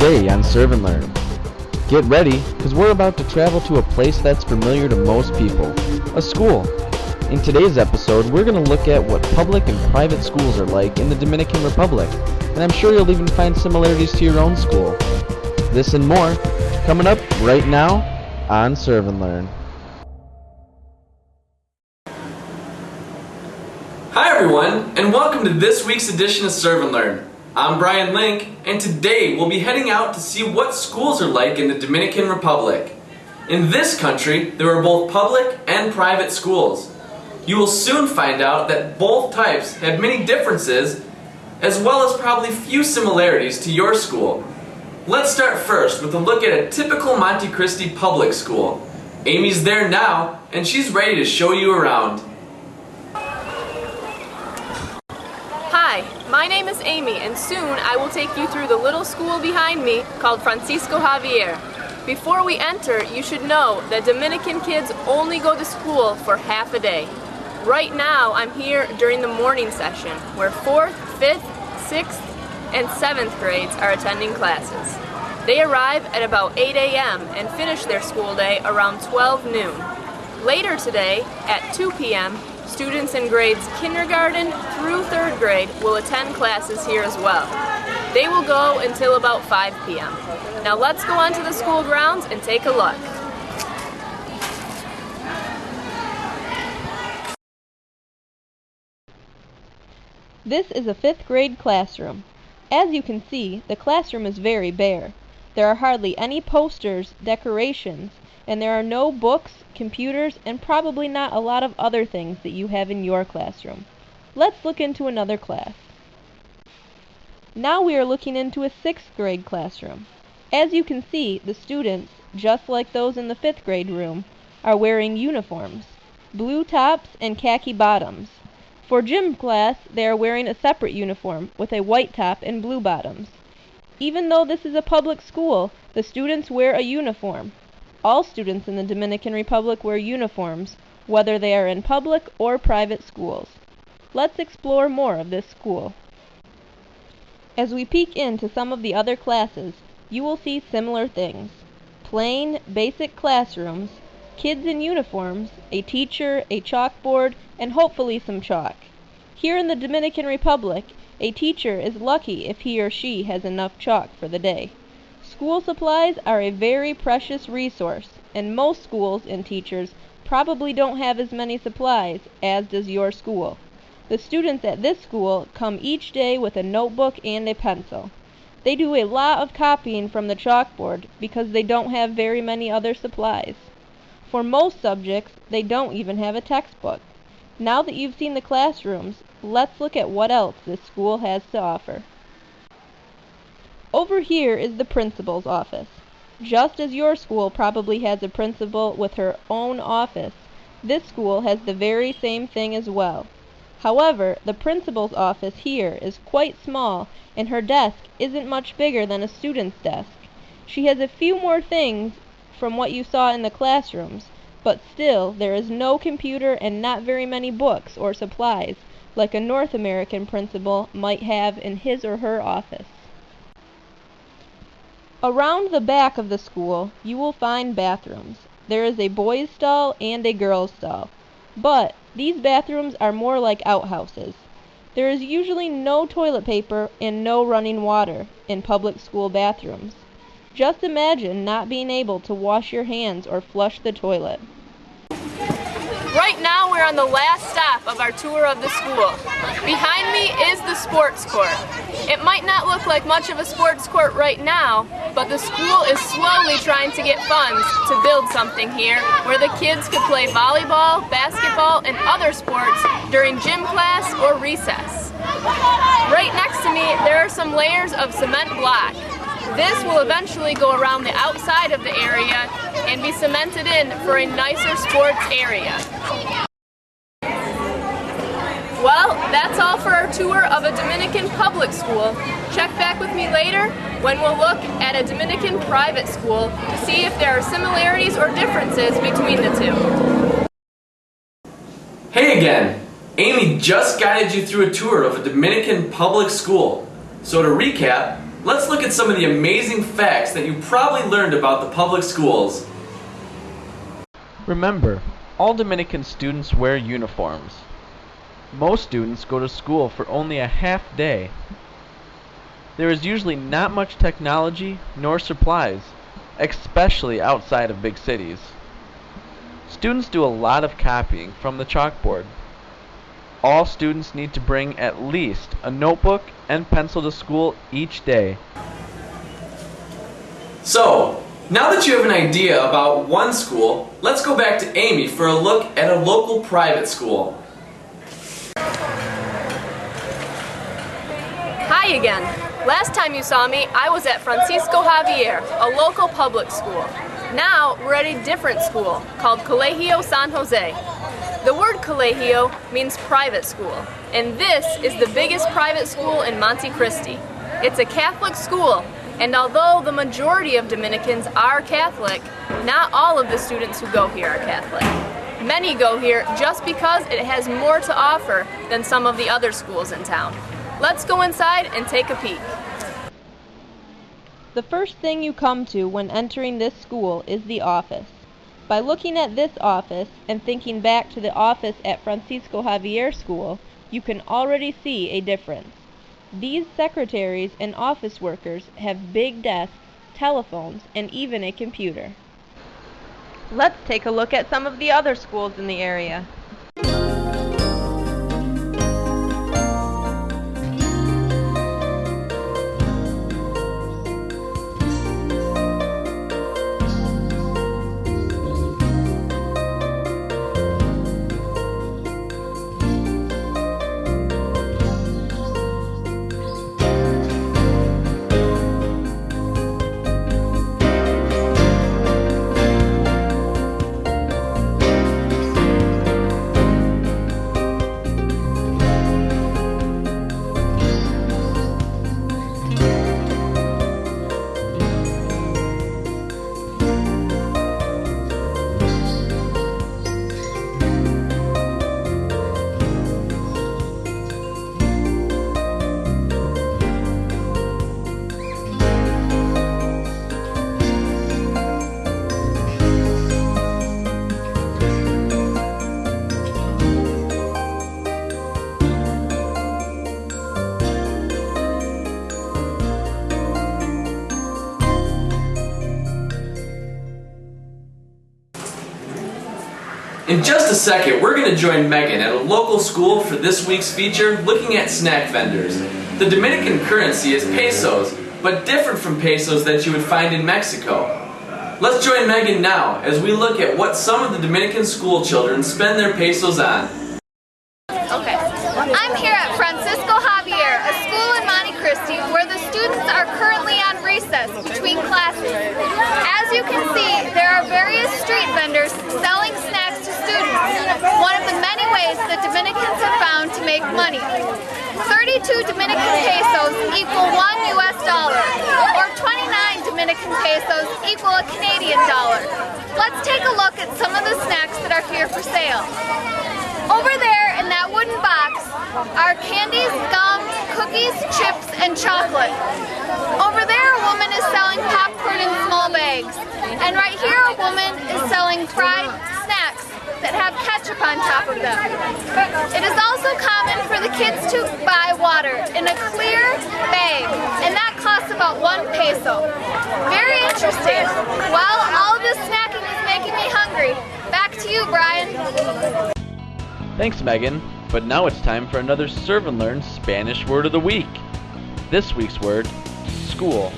Today on Serve and Learn. Get ready, because we're about to travel to a place that's familiar to most people, a school. In today's episode, we're going to look at what public and private schools are like in the Dominican Republic, and I'm sure you'll even find similarities to your own school. This and more, coming up right now on Serve and Learn. Hi everyone, and welcome to this week's edition of Serve and Learn. I'm Brian Link, and today we'll be heading out to see what schools are like in the Dominican Republic. In this country, there are both public and private schools. You will soon find out that both types have many differences, as well as probably few similarities to your school. Let's start first with a look at a typical Monte Cristi public school. Amy's there now, and she's ready to show you around. Hi, my name is Amy, and soon I will take you through the little school behind me called Francisco Javier. Before we enter, you should know that Dominican kids only go to school for half a day. Right now, I'm here during the morning session, where 4th, 5th, 6th, and 7th grades are attending classes. They arrive at about 8 a.m. and finish their school day around 12 noon. Later today, at 2 p.m., students in grades kindergarten through 3rd grade will attend classes here as well. They will go until about 5 p.m. Now let's go onto the school grounds and take a look. This is a 5th grade classroom. As you can see, the classroom is very bare. There are hardly any posters, decorations, and there are no books, computers, and probably not a lot of other things that you have in your classroom. Let's look into another class. Now we are looking into a 6th grade classroom. As you can see, the students, just like those in the 5th grade room, are wearing uniforms, blue tops and khaki bottoms. For gym class, they are wearing a separate uniform with a white top and blue bottoms. Even though this is a public school, the students wear a uniform. All students in the Dominican Republic wear uniforms, whether they are in public or private schools. Let's explore more of this school. As we peek into some of the other classes, you will see similar things. Plain, basic classrooms, kids in uniforms, a teacher, a chalkboard, and hopefully some chalk. Here in the Dominican Republic, a teacher is lucky if he or she has enough chalk for the day. School supplies are a very precious resource, and most schools and teachers probably don't have as many supplies as does your school. The students at this school come each day with a notebook and a pencil. They do a lot of copying from the chalkboard because they don't have very many other supplies. For most subjects, they don't even have a textbook. Now that you've seen the classrooms, let's look at what else this school has to offer. Over here is the principal's office. Just as your school probably has a principal with her own office, this school has the very same thing as well. However, the principal's office here is quite small, and her desk isn't much bigger than a student's desk. She has a few more things from what you saw in the classrooms, but still there is no computer and not very many books or supplies like a North American principal might have in his or her office. Around the back of the school, you will find bathrooms. There is a boys' stall and a girls' stall, but these bathrooms are more like outhouses. There is usually no toilet paper and no running water in public school bathrooms. Just imagine not being able to wash your hands or flush the toilet. Right now we're on the last stop of our tour of the school. Behind me is the sports court. It might not look like much of a sports court right now, but the school is slowly trying to get funds to build something here where the kids could play volleyball, basketball, and other sports during gym class or recess. Right next to me there are some layers of cement block. This will eventually go around the outside of the area and be cemented in for a nicer sports area. Well, that's all for our tour of a Dominican public school. Check back with me later when we'll look at a Dominican private school to see if there are similarities or differences between the two. Hey again! Amy just guided you through a tour of a Dominican public school. So to recap, let's look at some of the amazing facts that you probably learned about the public schools. Remember, all Dominican students wear uniforms. Most students go to school for only a half day. There is usually not much technology nor supplies, especially outside of big cities. Students do a lot of copying from the chalkboard. All students need to bring at least a notebook and pencil to school each day. So, now that you have an idea about one school, let's go back to Amy for a look at a local private school. Hi again. Last time you saw me, I was at Francisco Javier, a local public school. Now we're at a different school called Colegio San Jose. The word colegio means private school, and this is the biggest private school in Monte Cristi. It's a Catholic school, and although the majority of Dominicans are Catholic, not all of the students who go here are Catholic. Many go here just because it has more to offer than some of the other schools in town. Let's go inside and take a peek. The first thing you come to when entering this school is the office. By looking at this office and thinking back to the office at Francisco Javier School, you can already see a difference. These secretaries and office workers have big desks, telephones, and even a computer. Let's take a look at some of the other schools in the area. In just a second, we're going to join Megan at a local school for this week's feature, looking at snack vendors. The Dominican currency is pesos, but different from pesos that you would find in Mexico. Let's join Megan now as we look at what some of the Dominican school children spend their pesos on. Okay, I'm here at Francisco Javier, a school in Monte Cristi where the students are currently on recess between classes. As you can see, there are various street vendors selling snacks to students, one of the many ways that Dominicans have found to make money. 32 Dominican pesos equal $1 US, or 29 Dominican pesos equal a Canadian dollar. Let's take a look at some of the snacks that are here for sale. Over there in that wooden box are candies, gum, cookies, chips, and chocolate. Over there a woman is selling popcorn in small bags. And right here a woman is selling fried snacks that have ketchup on top of them. It is also common for the kids to buy water in a clear bag, and that costs about 1 peso. Very interesting. Well, all this snacking is making me hungry. Back to you, Brian. Thanks, Megan. But now it's time for another Serve and Learn Spanish word of the week. This week's word, school.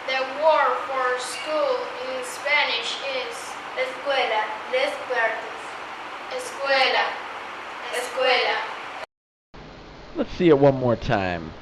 The word for school in Spanish is escuela, despertes. Escuela, escuela. Let's see it one more time.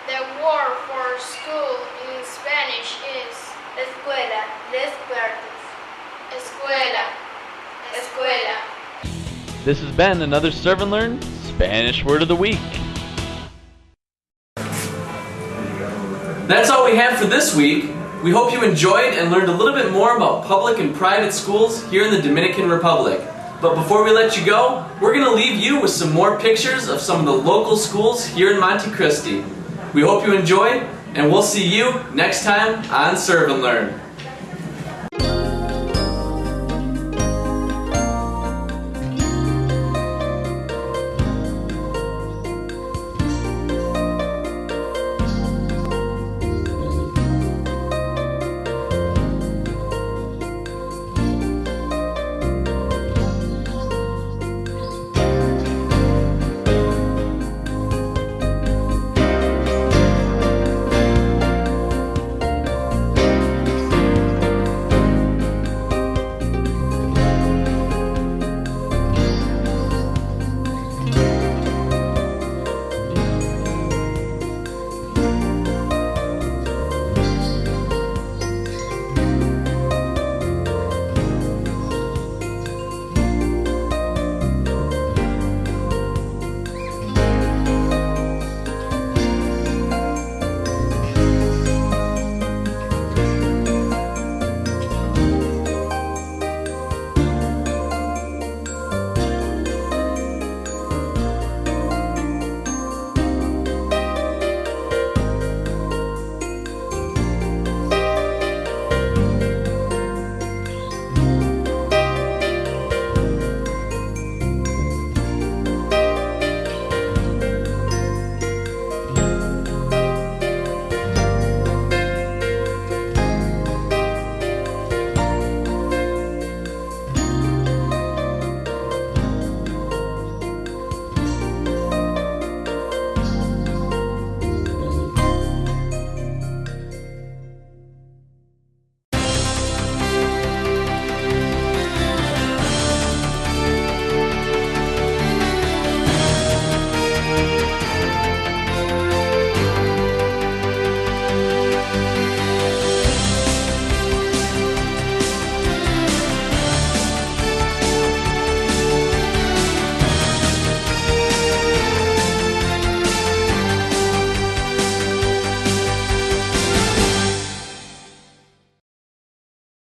The word for school in Spanish is escuela, despertes. Escuela, escuela. This has been another Serve and Learn Spanish word of the week. That's all we have for this week. We hope you enjoyed and learned a little bit more about public and private schools here in the Dominican Republic. But before we let you go, we're going to leave you with some more pictures of some of the local schools here in Monte Cristi. We hope you enjoy, and we'll see you next time on Serve and Learn.